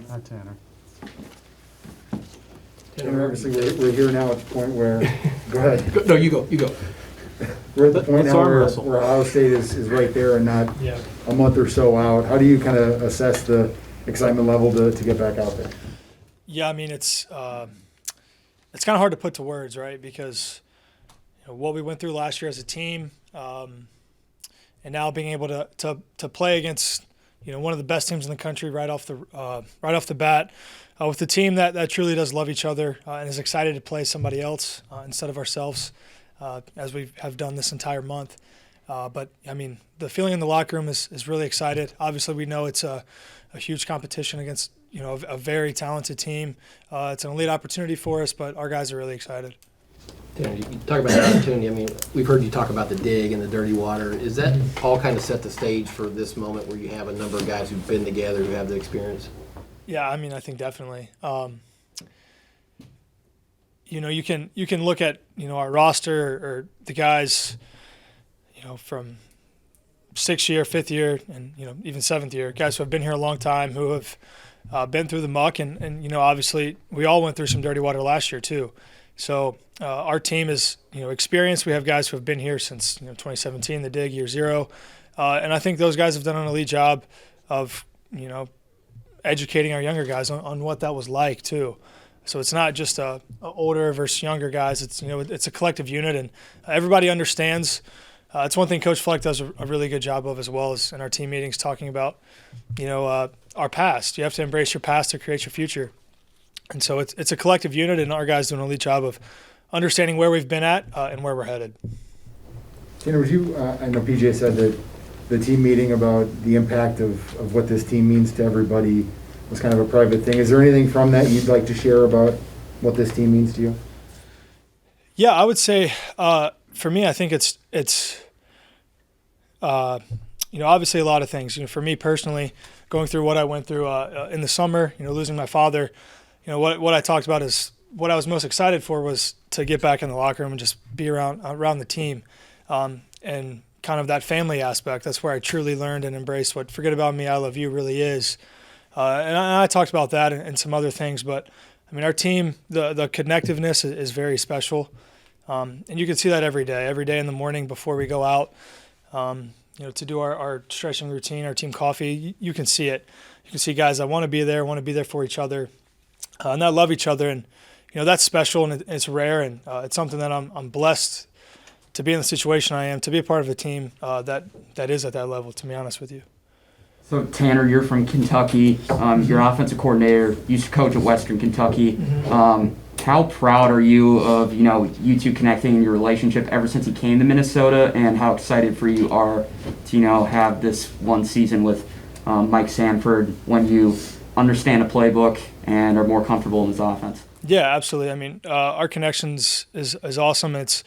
Not Tanner. And obviously, we're here now at the point where, go ahead. No, you go. We're at the point Let's now arm where wrestle. Ohio State is right there and not Yeah. a month or so out. How do you kind of assess the excitement level to get back out there? Yeah, I mean, it's kind of hard to put to words, right? Because what we went through last year as a team, and now being able to play against one of the best teams in the country right off the bat, with a team that truly does love each other and is excited to play somebody else instead of ourselves, as we have done this entire month. But I mean, the feeling in the locker room is really excited. Obviously, we know it's a huge competition against a very talented team. It's an elite opportunity for us, but our guys are really excited. Tanner, you talk about that opportunity. I mean, we've heard you talk about the dig and the dirty water. Is that all kind of set the stage for this moment where you have a number of guys who've been together, who have the experience? Yeah, I mean, I think definitely. You can look at our roster or the guys, from 6th year, 5th year, and even 7th year, guys who have been here a long time, who have been through the muck, and obviously we all went through some dirty water last year too. So our team is experienced. We have guys who have been here since 2017, the dig, year zero, and I think those guys have done an elite job of educating our younger guys on what that was like too. So it's not just a older versus younger guys. It's it's a collective unit, and everybody understands. It's one thing Coach Fleck does a really good job of, as well as in our team meetings, talking about our past. You have to embrace your past to create your future, and so it's a collective unit, and our guys do an elite job of understanding where we've been at and where we're headed. Tanner, was you? I know PJ said that the team meeting about the impact of what this team means to everybody was kind of a private thing. Is there anything from that you'd like to share about what this team means to you? Yeah, I would say for me, I think it's obviously a lot of things. For me personally, going through what I went through in the summer, losing my father, what I talked about is what I was most excited for was to get back in the locker room and just be around the team, and kind of that family aspect. That's where I truly learned and embraced what "forget about me, I love you" really is. And I talked about that and some other things, but I mean, our team, the connectiveness is very special, and you can see that every day in the morning before we go out, to do our stretching routine, our team coffee. You can see it. You can see guys that want to be there for each other, and that love each other, and that's special, and it's rare, and it's something that I'm blessed to be in the situation I am, to be a part of a team that is at that level. To be honest with you. So Tanner, you're from Kentucky. You're offensive coordinator. Used to coach at Western Kentucky. How proud are you of you two connecting in your relationship ever since he came to Minnesota, and how excited for you are to have this one season with Mike Sanford when you understand a playbook and are more comfortable in his offense? Yeah, absolutely. I mean, our connections is awesome. It's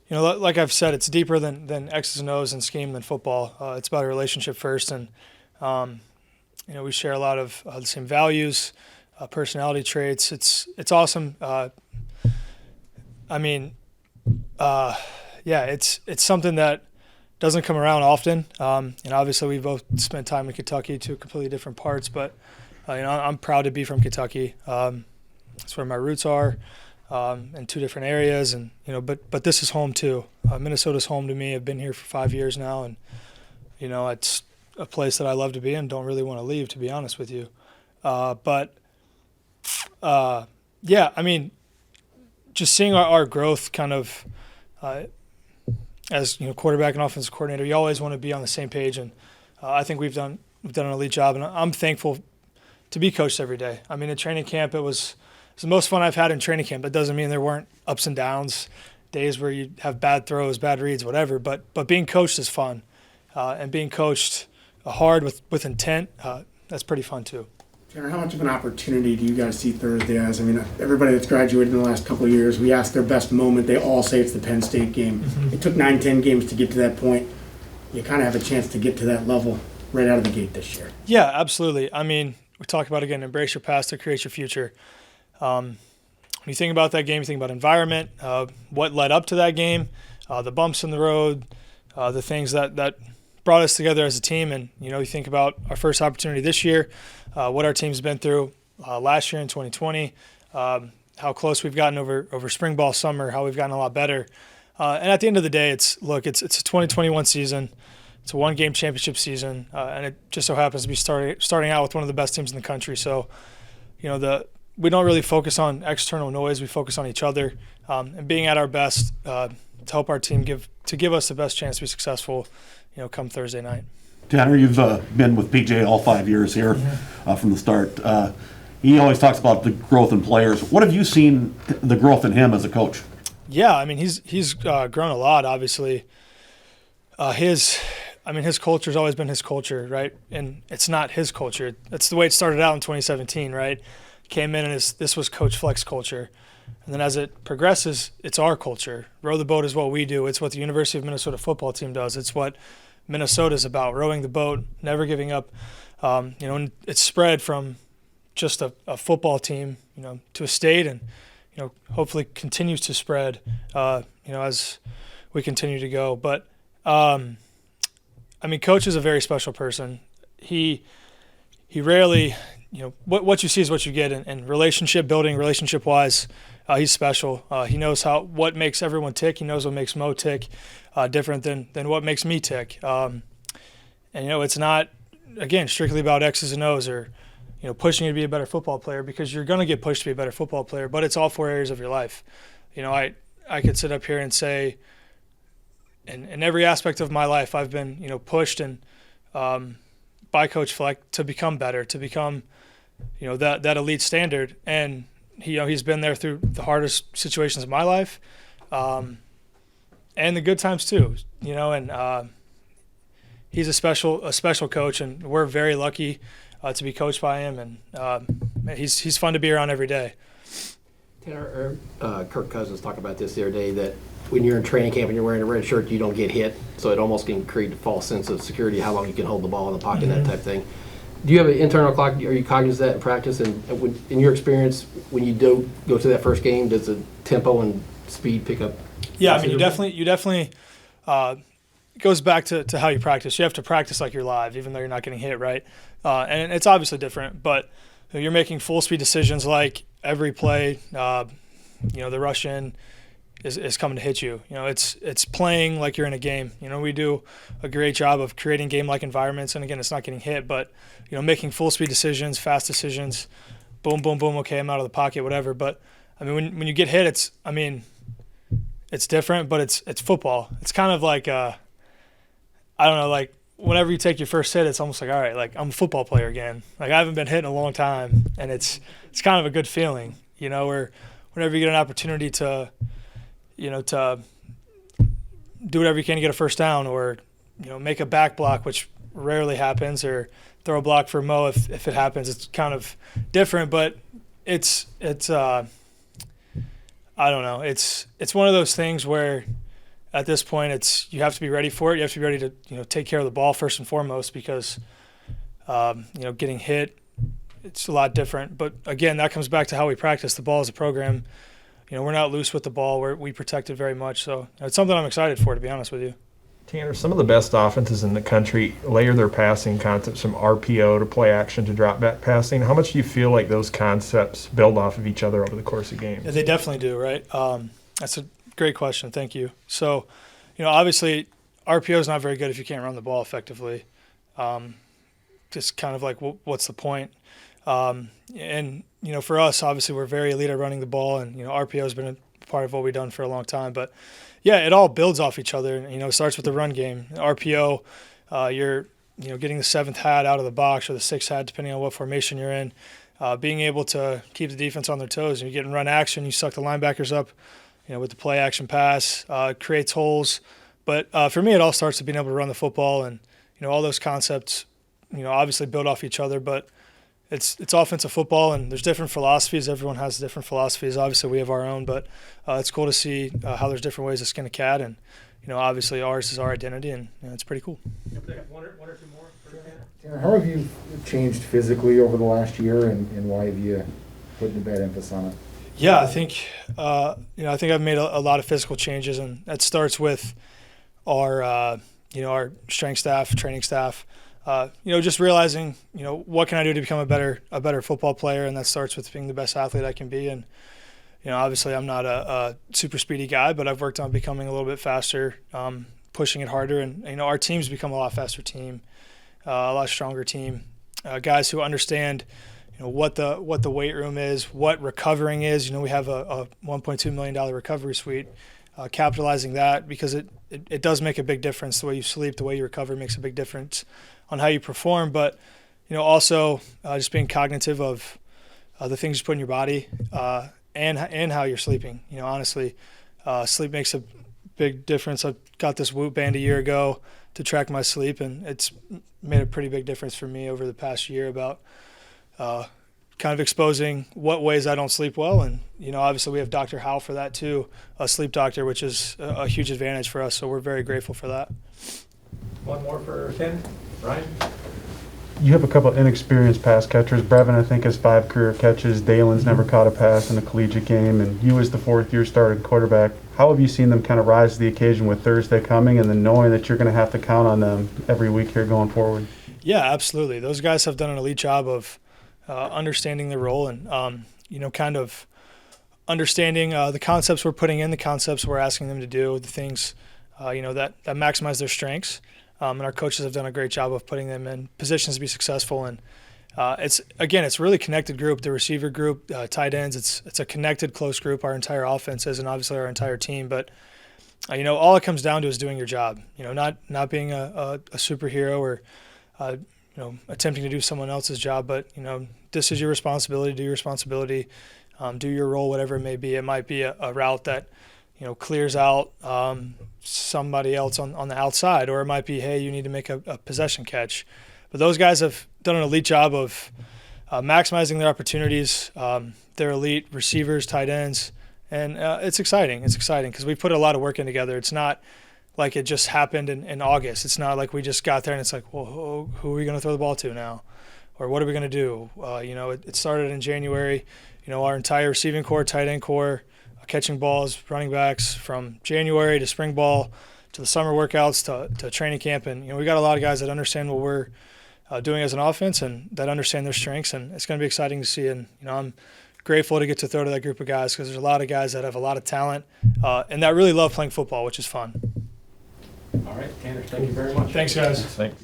like I've said, it's deeper than X's and O's and scheme than football. It's about a relationship first, and we share a lot of the same values, personality traits. It's awesome. It's something that doesn't come around often. And obviously, we both spent time in Kentucky, two completely different parts. But I'm proud to be from Kentucky. That's where my roots are, in two different areas. And but this is home too. Minnesota's home to me. I've been here for 5 years now, and it's a place that I love to be in. Don't really want to leave, to be honest with you. Just seeing our growth kind of as quarterback and offensive coordinator, you always want to be on the same page, and I think we've done an elite job, and I'm thankful to be coached every day. I mean, in training camp, it was the most fun I've had in training camp. That doesn't mean there weren't ups and downs, days where you have bad throws, bad reads, whatever. But being coached is fun, and being coached hard with intent, that's pretty fun too. Tanner, how much of an opportunity do you guys see Thursday as? I mean, everybody that's graduated in the last couple of years, we ask their best moment. They all say it's the Penn State game. Mm-hmm. It took 9-10 games to get to that point. You kind of have a chance to get to that level right out of the gate this year. Yeah, absolutely. I mean, we talk about, again, embrace your past to create your future. When you think about that game, you think about environment, what led up to that game, the bumps in the road, the things that brought us together as a team. And, you think about our first opportunity this year, what our team's been through last year in 2020, how close we've gotten over spring ball, summer, how we've gotten a lot better. And at the end of the day, it's a 2021 season. It's a one-game championship season, and it just so happens to be starting out with one of the best teams in the country. So, we don't really focus on external noise. We focus on each other and being at our best to help our team give us the best chance to be successful, come Thursday night. Tanner, you've been with PJ all 5 years here from the start. He always talks about the growth in players. What have you seen the growth in him as a coach? Yeah, I mean, he's grown a lot, obviously. His culture's always been his culture, right? And it's not his culture. That's the way it started out in 2017, right? Came in and this was Coach Fleck's culture. And then as it progresses, it's our culture. Row the boat is what we do. It's what the University of Minnesota football team does. It's what Minnesota's about, rowing the boat, never giving up. And it's spread from just a football team, to a state, and hopefully continues to spread, as we continue to go. But Coach is a very special person. He rarely, what you see is what you get. In relationship building, relationship wise, he's special. He knows what makes everyone tick. He knows what makes Mo tick, different than what makes me tick. And it's not, again, strictly about X's and O's or pushing you to be a better football player, because you're going to get pushed to be a better football player, but it's all 4 areas of your life. I could sit up here and say in every aspect of my life I've been, pushed and by Coach Fleck to become better, to become, that elite standard. And he's been there through the hardest situations of my life, and the good times too, and he's a special coach, and we're very lucky to be coached by him, and he's fun to be around every day. Tanner, Kirk Cousins talked about this the other day, that when you're in training camp and you're wearing a red shirt, you don't get hit, so it almost can create a false sense of security, how long you can hold the ball in the pocket, that type of thing. Do you have an internal clock? Are you cognizant of that in practice? And in your experience, when you do go to that first game, does the tempo and speed pick up? Yeah, you definitely. It goes back to how you practice. You have to practice like you're live, even though you're not getting hit, right? And it's obviously different, but you're making full speed decisions like every play. The rush in is coming to hit you. It's playing like you're in a game. We do a great job of creating game-like environments, and again, it's not getting hit, but making full speed decisions, fast decisions. Boom, boom, boom. Okay, I'm out of the pocket, whatever. But when you get hit, it's different, but it's football. It's kind of like I don't know, like whenever you take your first hit, it's almost like, all right, like I'm a football player again. Like I haven't been hit in a long time, and it's kind of a good feeling, where whenever you get an opportunity to do whatever you can to get a first down, or make a back block, which rarely happens, or throw a block for Mo if it happens. It's kind of different, but it's I don't know. It's one of those things where at this point you have to be ready for it. You have to be ready to take care of the ball first and foremost, because getting hit, it's a lot different. But again, that comes back to how we practice. The ball is a program. We're not loose with the ball. We protect it very much. So it's something I'm excited for, to be honest with you. Tanner, some of the best offenses in the country layer their passing concepts from RPO to play action to drop back passing. How much do you feel like those concepts build off of each other over the course of games? Yeah, they definitely do, right? That's a great question. Thank you. So, obviously RPO is not very good if you can't run the ball effectively. Just kind of like, what's the point? And for us, obviously we're very elite at running the ball, and RPO has been a part of what we've done for a long time. But yeah, it all builds off each other. It starts with the run game. RPO, you're getting the 7th hat out of the box, or the 6th hat, depending on what formation you're in. Being able to keep the defense on their toes. You get in run action, you suck the linebackers up, with the play action pass, creates holes. But for me, it all starts with being able to run the football, and all those concepts, obviously build off each other. But it's offensive football, and there's different philosophies. Everyone has different philosophies. Obviously, we have our own, but it's cool to see how there's different ways to skin a cat, and obviously ours is our identity, and it's pretty cool. One or two more for Tanner. How have you changed physically over the last year, and why have you put a bad emphasis on it? Yeah, I think I've made a lot of physical changes, and that starts with our our strength staff, training staff. Just realizing, what can I do to become a better football player, and that starts with being the best athlete I can be. And obviously I'm not a super speedy guy, but I've worked on becoming a little bit faster, pushing it harder, and our team's become a lot faster team, a lot stronger team. Guys who understand, what the weight room is, what recovering is. We have a $1.2 million recovery suite. Capitalizing that, because it does make a big difference. The way you sleep, the way you recover makes a big difference on how you perform. But also just being cognitive of the things you put in your body and how you're sleeping. Honestly, sleep makes a big difference. I got this Whoop band a year ago to track my sleep, and it's made a pretty big difference for me over the past year about kind of exposing what ways I don't sleep well. And, obviously we have Dr. Howe for that too, a sleep doctor, which is a huge advantage for us. So we're very grateful for that. One more for Ken. Ryan? You have a couple of inexperienced pass catchers. Brevin, I think, has 5 career catches. Dalen's never caught a pass in a collegiate game. And you as the 4th-year starting quarterback, how have you seen them kind of rise to the occasion with Thursday coming, and then knowing that you're going to have to count on them every week here going forward? Yeah, absolutely. Those guys have done an elite job of understanding their role and, kind of understanding the concepts we're putting in, the concepts we're asking them to do, the things, that maximize their strengths. And our coaches have done a great job of putting them in positions to be successful. And it's a really connected group, the receiver group, tight ends. It's a connected, close group, our entire offense is, and obviously our entire team. But, all it comes down to is doing your job, not being a superhero or, attempting to do someone else's job. But, this is your responsibility, do your responsibility, do your role, whatever it may be. It might be a route that, clears out somebody else on the outside, or it might be, hey, you need to make a possession catch. But those guys have done an elite job of maximizing their opportunities. They're elite receivers, tight ends, and it's exciting. It's exciting because we put a lot of work in together. It's not like it just happened in August. It's not like we just got there and it's like, well, who are we going to throw the ball to now? Or what are we going to do? It started in January. Our entire receiving core, tight end core, catching balls, running backs from January to spring ball to the summer workouts to training camp. And, we got a lot of guys that understand what we're doing as an offense and that understand their strengths. And it's going to be exciting to see. And, I'm grateful to get to throw to that group of guys because there's a lot of guys that have a lot of talent and that really love playing football, which is fun. All right, Tanner, thank you very much. Thanks, guys. Thanks.